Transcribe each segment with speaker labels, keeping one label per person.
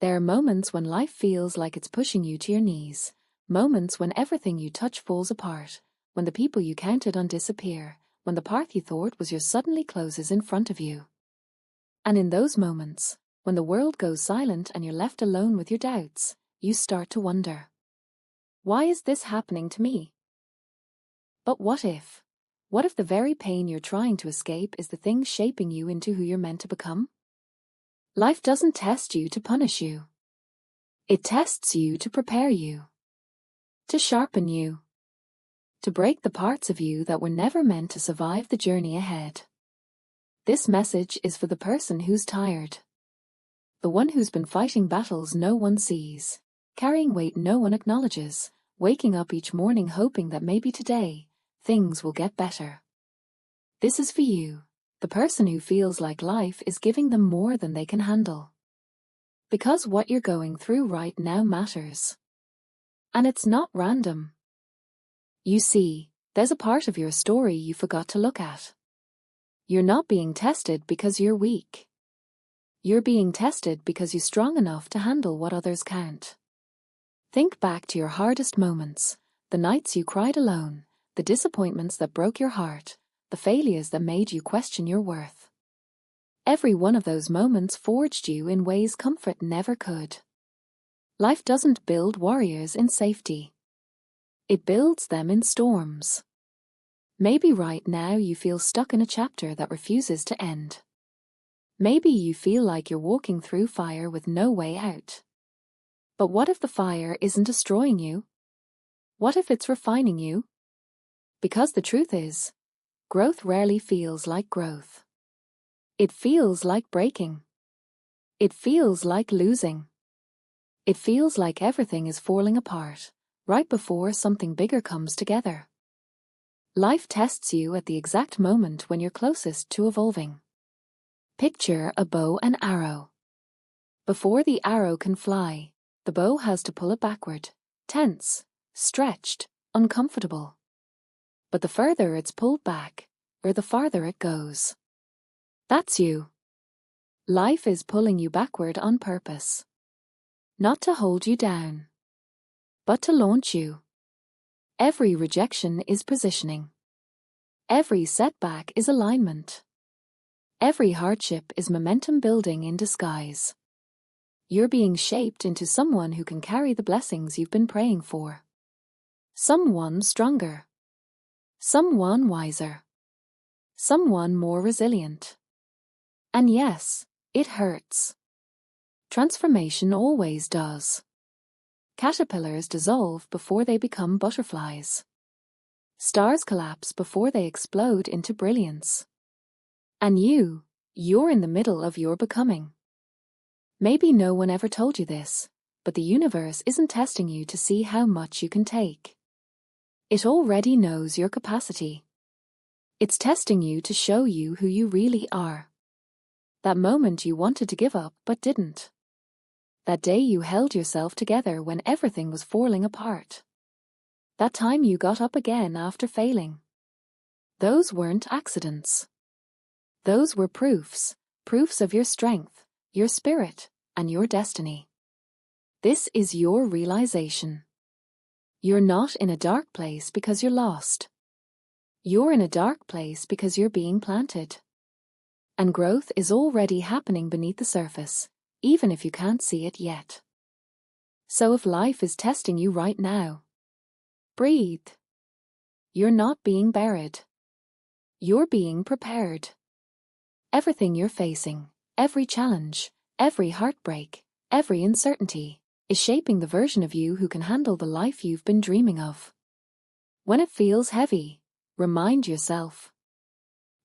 Speaker 1: There are moments when life feels like it's pushing you to your knees, moments when everything you touch falls apart, when the people you counted on disappear, when the path you thought was yours suddenly closes in front of you. And in those moments, when the world goes silent and you're left alone with your doubts, you start to wonder, why is this happening to me? But what if? What if the very pain you're trying to escape is the thing shaping you into who you're meant to become? Life doesn't test you to punish you. It tests you to prepare you, to sharpen you, to break the parts of you that were never meant to survive the journey ahead. This message is for the person who's tired, the one who's been fighting battles no one sees, carrying weight no one acknowledges, waking up each morning hoping that maybe today, things will get better. This is for you, the person who feels like life is giving them more than they can handle. Because what you're going through right now matters. And it's not random. You see, there's a part of your story you forgot to look at. You're not being tested because you're weak. You're being tested because you're strong enough to handle what others can't. Think back to your hardest moments, the nights you cried alone, the disappointments that broke your heart, the failures that made you question your worth. Every one of those moments forged you in ways comfort never could. Life doesn't build warriors in safety. It builds them in storms. Maybe right now you feel stuck in a chapter that refuses to end. Maybe you feel like you're walking through fire with no way out. But what if the fire isn't destroying you? What if it's refining you? Because the truth is, growth rarely feels like growth. It feels like breaking. It feels like losing. It feels like everything is falling apart, right before something bigger comes together. Life tests you at the exact moment when you're closest to evolving. Picture a bow and arrow. Before the arrow can fly, the bow has to pull it backward, tense, stretched, uncomfortable. But the further it's pulled back, or the farther it goes. That's you. Life is pulling you backward on purpose. Not to hold you down, but to launch you. Every rejection is positioning. Every setback is alignment. Every hardship is momentum building in disguise. You're being shaped into someone who can carry the blessings you've been praying for. Someone stronger. Someone wiser. Someone more resilient. And yes, it hurts. Transformation always does. Caterpillars dissolve before they become butterflies. Stars collapse before they explode into brilliance. And you're in the middle of your becoming. Maybe no one ever told you this, but the universe isn't testing you to see how much you can take. It already knows your capacity. It's testing you to show you who you really are. That moment you wanted to give up but didn't. That day you held yourself together when everything was falling apart. That time you got up again after failing. Those weren't accidents. Those were proofs of your strength, your spirit, and your destiny. This is your realization. You're not in a dark place because you're lost. You're in a dark place because you're being planted. And growth is already happening beneath the surface, even if you can't see it yet. So if life is testing you right now, breathe. You're not being buried. You're being prepared. Everything you're facing, every challenge, every heartbreak, every uncertainty, is shaping the version of you who can handle the life you've been dreaming of. When it feels heavy, remind yourself.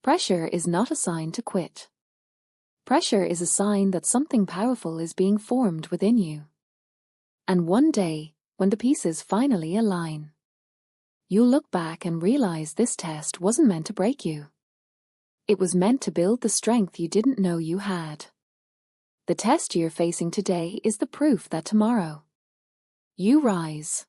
Speaker 1: Pressure is not a sign to quit. Pressure is a sign that something powerful is being formed within you. And one day, when the pieces finally align, you'll look back and realize this test wasn't meant to break you. It was meant to build the strength you didn't know you had. The test you're facing today is the proof that tomorrow, you rise.